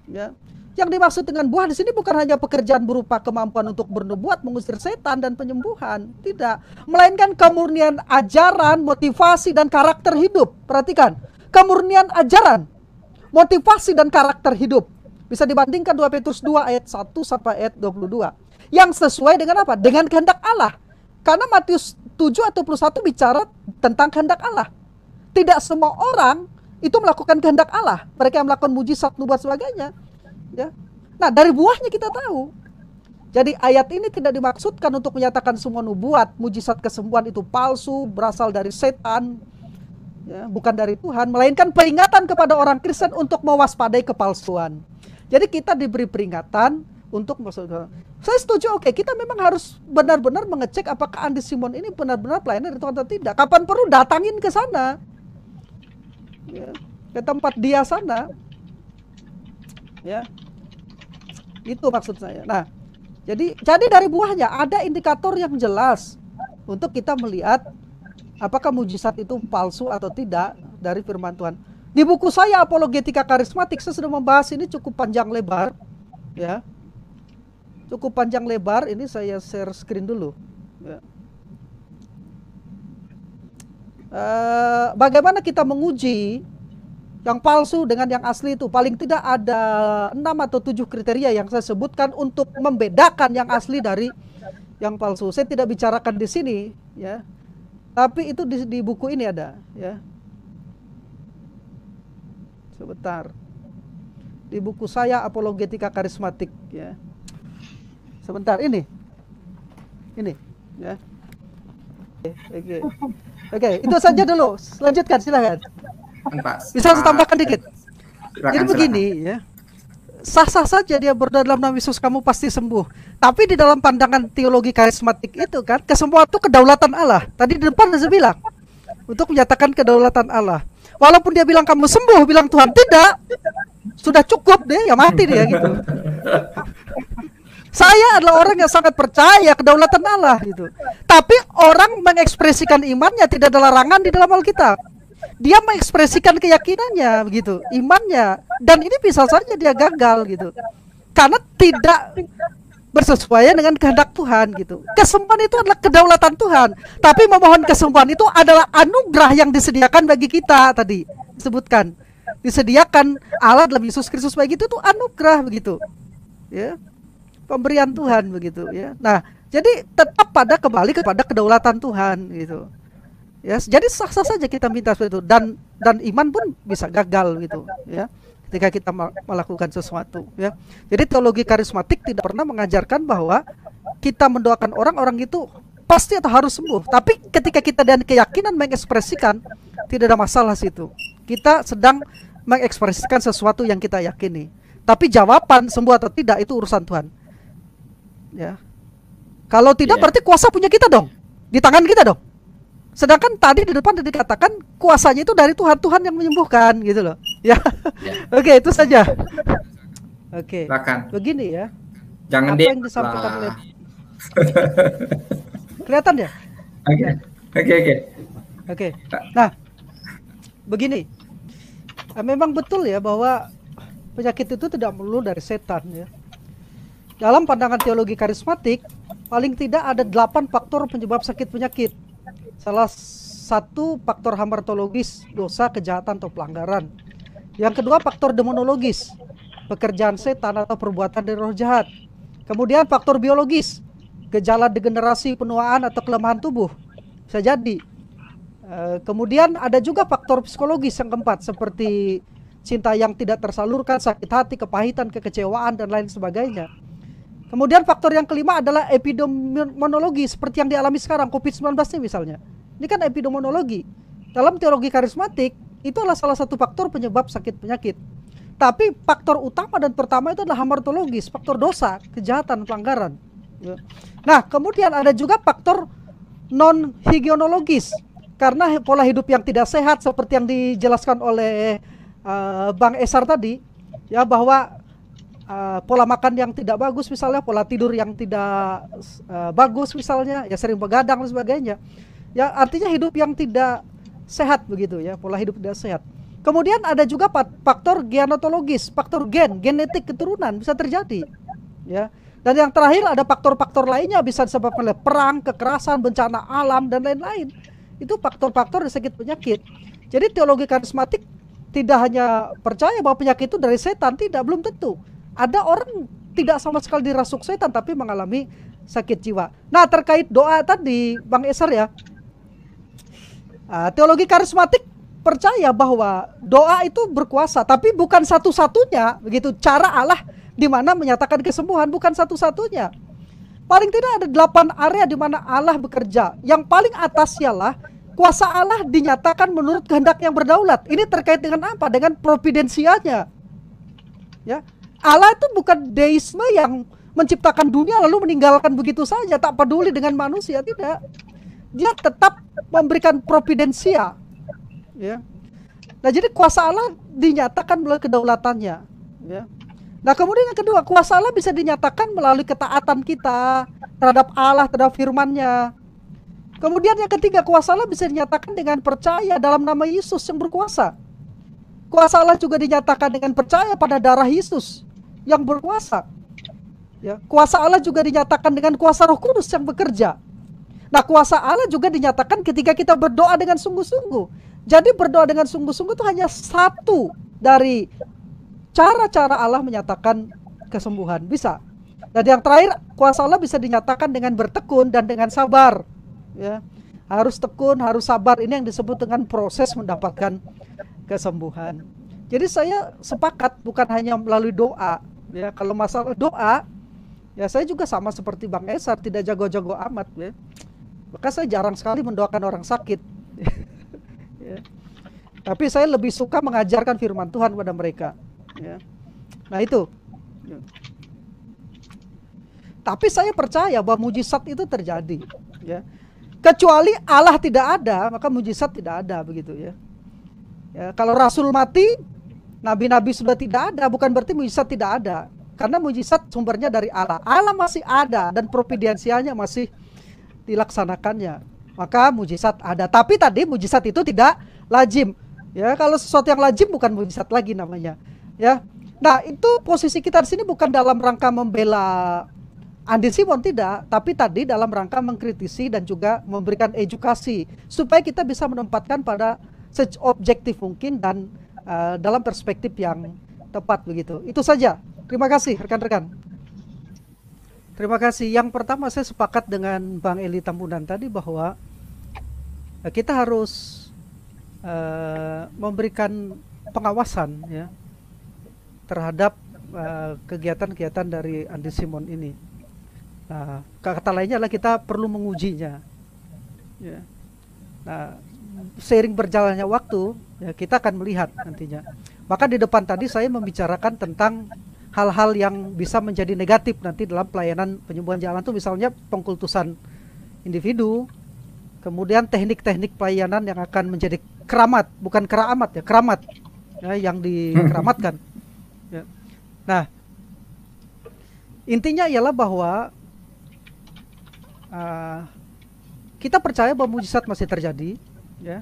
Ya. Yang dimaksud dengan buah di sini bukan hanya pekerjaan berupa kemampuan untuk bernubuat, mengusir setan dan penyembuhan, tidak. Melainkan kemurnian ajaran, motivasi dan karakter hidup. Perhatikan, kemurnian ajaran, motivasi dan karakter hidup. Bisa dibandingkan 2 Petrus 2 ayat 1 sampai ayat 22. Yang sesuai dengan apa? Dengan kehendak Allah. Karena Matius 7 atau 21 bicara tentang kehendak Allah. Tidak semua orang itu melakukan kehendak Allah. Mereka yang melakukan mujizat, nubuat sebagainya. Ya. Nah, dari buahnya kita tahu. Jadi ayat ini tidak dimaksudkan untuk menyatakan semua nubuat, mujizat kesembuhan itu palsu, berasal dari setan, ya, bukan dari Tuhan, melainkan peringatan kepada orang Kristen untuk mewaspadai kepalsuan. Jadi kita diberi peringatan untuk saya setuju, oke, kita memang harus benar-benar mengecek apakah Andy Simon ini benar-benar pelayanan dari Tuhan atau tidak. Kapan perlu datangin ke sana, ya, ke tempat dia sana, ya. Itu maksud saya. Nah, jadi dari buahnya ada indikator yang jelas untuk kita melihat apakah mujizat itu palsu atau tidak dari firman Tuhan. Di buku saya Apologetika Karismatik saya sudah membahas ini cukup panjang lebar, ya. Cukup panjang lebar. Ini saya share screen dulu, ya. Bagaimana kita menguji Yang palsu dengan yang asli itu paling tidak ada 6 atau 7 kriteria yang saya sebutkan untuk membedakan yang asli dari yang palsu. Saya tidak bicarakan di sini, ya. Tapi itu di buku ini ada, ya. Sebentar. Di buku saya Apologetika Karismatik, ya. Sebentar, ini, ya. Oke, itu saja dulu. Lanjutkan, silakan. Bisa saya tambahkan dikit. Jadi begini, ya. Sah-sah saja dia berdoa dalam nama Yesus kamu pasti sembuh. Tapi di dalam pandangan teologi karismatik itu kan, kesembuhan itu kedaulatan Allah. Tadi di depan saya bilang untuk menyatakan kedaulatan Allah. Walaupun dia bilang kamu sembuh, bilang Tuhan tidak, sudah cukup deh, ya mati dia gitu. Saya adalah orang yang sangat percaya kedaulatan Allah gitu. Tapi orang mengekspresikan imannya tidak ada larangan di dalam Alkitab. Dia mengekspresikan keyakinannya begitu, imannya, dan ini bisa saja dia gagal gitu. Karena tidak bersesuaian dengan kehendak Tuhan gitu. Kesembuhan itu adalah kedaulatan Tuhan, tapi memohon kesembuhan itu adalah anugerah yang disediakan bagi kita tadi disebutkan. Disediakan Allah dalam Yesus Kristus begitu itu anugerah begitu. Ya. Pemberian Tuhan begitu ya. Nah, jadi tetap kembali kepada kedaulatan Tuhan gitu. Ya, jadi sah-sah saja kita minta seperti itu dan iman pun bisa gagal gitu ya ketika kita melakukan sesuatu ya. Jadi teologi karismatik tidak pernah mengajarkan bahwa kita mendoakan orang itu pasti atau harus sembuh. Tapi ketika kita dengan keyakinan mengekspresikan, tidak ada masalah situ. Kita sedang mengekspresikan sesuatu yang kita yakini. Tapi jawaban sembuh atau tidak itu urusan Tuhan. Ya. Kalau tidak berarti kuasa punya kita dong. Di tangan kita dong. Sedangkan tadi di depan dikatakan kuasanya itu dari Tuhan, Tuhan yang menyembuhkan gitu loh. Ya. Oke, itu saja. Oke. Begini ya. Jangan apa yang disampaikan oleh kelihatan ya? Oke. Nah, begini. Memang betul ya bahwa penyakit itu tidak melulu dari setan ya. Dalam pandangan teologi karismatik, paling tidak ada 8 faktor penyebab sakit penyakit. Salah satu faktor hamartologis, dosa, kejahatan atau pelanggaran. Yang kedua faktor demonologis, pekerjaan setan atau perbuatan dari roh jahat. Kemudian faktor biologis, gejala degenerasi, penuaan atau kelemahan tubuh. Bisa jadi. Kemudian ada juga faktor psikologis yang keempat, seperti cinta yang tidak tersalurkan, sakit hati, kepahitan, kekecewaan, dan lain sebagainya. Kemudian faktor yang kelima adalah epidemiologi, seperti yang dialami sekarang, COVID-19 ini misalnya. Ini kan epidemiologi. Dalam teologi karismatik, itu adalah salah satu faktor penyebab sakit penyakit. Tapi faktor utama dan pertama itu adalah hamartologis, faktor dosa, kejahatan, pelanggaran. Nah, kemudian ada juga faktor non-higienologis. Karena pola hidup yang tidak sehat, seperti yang dijelaskan oleh Bang Esar tadi, ya, bahwa pola makan yang tidak bagus misalnya, pola tidur yang tidak bagus misalnya, ya sering begadang dan sebagainya. Ya artinya hidup yang tidak sehat begitu ya, pola hidup tidak sehat. Kemudian ada juga faktor genetologis, faktor genetik keturunan bisa terjadi. Ya. Dan yang terakhir ada faktor-faktor lainnya bisa disebabkan oleh perang, kekerasan, bencana alam dan lain-lain. Itu faktor-faktor dari sakit penyakit. Jadi teologi karismatik tidak hanya percaya bahwa penyakit itu dari setan, tidak, belum tentu. Ada orang tidak sama sekali dirasuk setan tapi mengalami sakit jiwa. Nah, terkait doa tadi Bang Esar ya, teologi karismatik percaya bahwa doa itu berkuasa, tapi bukan satu-satunya begitu cara Allah di mana menyatakan kesembuhan, bukan satu-satunya. Paling tidak ada 8 area di mana Allah bekerja. Yang paling atas ialah kuasa Allah dinyatakan menurut kehendak yang berdaulat. Ini terkait dengan apa? Dengan providensianya. Ya. Allah itu bukan deisme yang menciptakan dunia lalu meninggalkan begitu saja, tak peduli dengan manusia, tidak. Dia tetap memberikan providensia. Ya. Nah, jadi kuasa Allah dinyatakan melalui kedaulatannya. Ya. Nah, kemudian yang kedua, kuasa Allah bisa dinyatakan melalui ketaatan kita terhadap Allah, terhadap firman-Nya. Kemudian yang ketiga, kuasa Allah bisa dinyatakan dengan percaya dalam nama Yesus yang berkuasa. Kuasa Allah juga dinyatakan dengan percaya pada darah Yesus yang berkuasa. Ya, kuasa Allah juga dinyatakan dengan kuasa Roh Kudus yang bekerja. Nah, kuasa Allah juga dinyatakan ketika kita berdoa dengan sungguh-sungguh. Jadi berdoa dengan sungguh-sungguh itu hanya satu dari cara-cara Allah menyatakan kesembuhan. Bisa. Dan yang terakhir, kuasa Allah bisa dinyatakan dengan bertekun dan dengan sabar. Ya, harus tekun, harus sabar. Ini yang disebut dengan proses mendapatkan kesembuhan. Jadi saya sepakat bukan hanya melalui doa. Ya, kalau masalah doa, ya saya juga sama seperti Bang Esar, tidak jago-jago amat. Ya. Maka saya jarang sekali mendoakan orang sakit. Ya. Tapi saya lebih suka mengajarkan firman Tuhan kepada mereka. Ya. Nah itu. Ya. Tapi saya percaya bahwa mujizat itu terjadi. Ya. Kecuali Allah tidak ada, maka mujizat tidak ada, begitu ya. Ya, kalau Rasul mati, nabi-nabi sudah tidak ada, bukan berarti mujizat tidak ada. Karena mujizat sumbernya dari Allah. Allah masih ada dan providensialnya masih dilaksanakannya. Maka mujizat ada. Tapi tadi mujizat itu tidak lazim. Ya, kalau sesuatu yang lazim bukan mujizat lagi namanya. Ya. Nah, itu posisi kita di sini bukan dalam rangka membela Andi Simon, tidak, tapi tadi dalam rangka mengkritisi dan juga memberikan edukasi supaya kita bisa menempatkan pada seobjektif mungkin dan dalam perspektif yang tepat, begitu. Itu saja. Terima kasih rekan-rekan. Terima kasih. Yang pertama saya sepakat dengan Bang Eli Tambunan tadi bahwa kita harus memberikan pengawasan ya terhadap kegiatan-kegiatan dari Andi Simon ini. Nah, kata lainnya adalah kita perlu mengujinya. Ya. Nah, seiring berjalannya waktu, ya, kita akan melihat nantinya. Maka di depan tadi saya membicarakan tentang hal-hal yang bisa menjadi negatif nanti dalam pelayanan penyembuhan jalan itu, misalnya pengkultusan individu, kemudian teknik-teknik pelayanan yang akan menjadi keramat, bukan keramat ya, keramat ya, yang dikeramatkan. Ya. Nah, intinya ialah bahwa kita percaya bahwa mujizat masih terjadi, ya.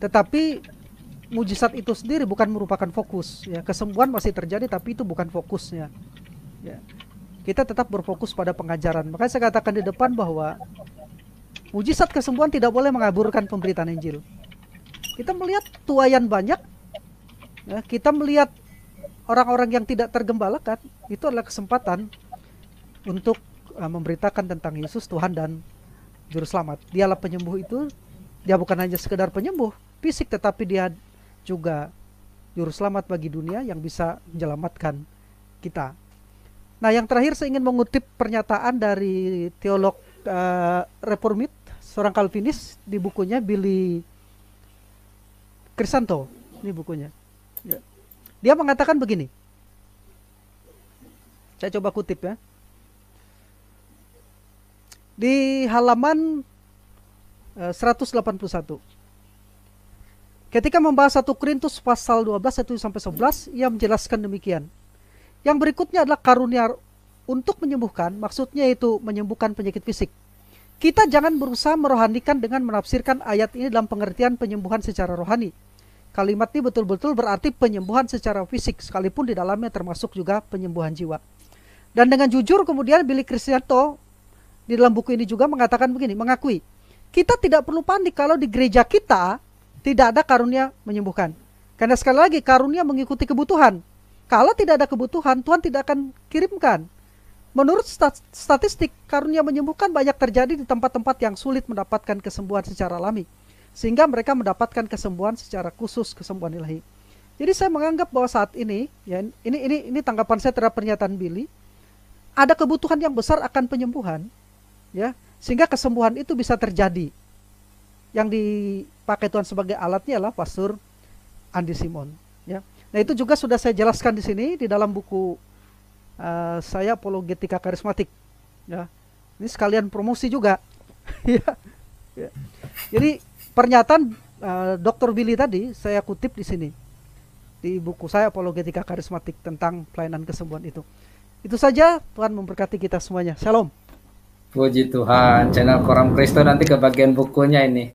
Tetapi mujizat itu sendiri bukan merupakan fokus, ya. Kesembuhan masih terjadi, tapi itu bukan fokusnya. Ya. Kita tetap berfokus pada pengajaran. Makanya saya katakan di depan bahwa mujizat kesembuhan tidak boleh mengaburkan pemberitaan Injil. Kita melihat tuaian banyak, ya. Kita melihat orang-orang yang tidak tergembalakan, itu adalah kesempatan untuk memberitakan tentang Yesus Tuhan dan Juru Selamat. Dialah penyembuh itu. Dia bukan hanya sekedar penyembuh fisik, tetapi dia juga Juru Selamat bagi dunia yang bisa menyelamatkan kita. Nah, yang terakhir saya ingin mengutip pernyataan dari teolog reformit, seorang Calvinis, di bukunya Billy Crisanto. Ini bukunya. Ya. Dia mengatakan begini. Saya coba kutip ya. Di halaman 181. Ketika membahas 1 Korintus pasal 12 1-11, ia menjelaskan demikian. Yang berikutnya adalah karunia untuk menyembuhkan, maksudnya itu menyembuhkan penyakit fisik. Kita jangan berusaha merohanikan dengan menafsirkan ayat ini dalam pengertian penyembuhan secara rohani. Kalimat ini betul-betul berarti penyembuhan secara fisik, sekalipun di dalamnya termasuk juga penyembuhan jiwa. Dan dengan jujur kemudian Billy Crisanto di dalam buku ini juga mengatakan begini, mengakui, kita tidak perlu panik kalau di gereja kita tidak ada karunia menyembuhkan. Karena sekali lagi karunia mengikuti kebutuhan. Kalau tidak ada kebutuhan, Tuhan tidak akan kirimkan. Menurut statistik, karunia menyembuhkan banyak terjadi di tempat-tempat yang sulit mendapatkan kesembuhan secara alami. Sehingga mereka mendapatkan kesembuhan secara khusus, kesembuhan ilahi. Jadi saya menganggap bahwa saat ini, ya, ini tanggapan saya terhadap pernyataan Billy, ada kebutuhan yang besar akan penyembuhan. Ya, sehingga kesembuhan itu bisa terjadi. Yang dipakai Tuhan sebagai alatnya adalah Pastor Andi Simon. Ya, nah itu juga sudah saya jelaskan di sini di dalam buku saya Apologetika Karismatik. Ya, ini sekalian promosi juga. Ya, ya. Jadi pernyataan Dr. Billy tadi saya kutip di sini di buku saya Apologetika Karismatik tentang pelayanan kesembuhan itu. Itu saja. Tuhan memberkati kita semuanya. Shalom. Puji Tuhan, channel Koram Kristo nanti ke bagian bukunya ini.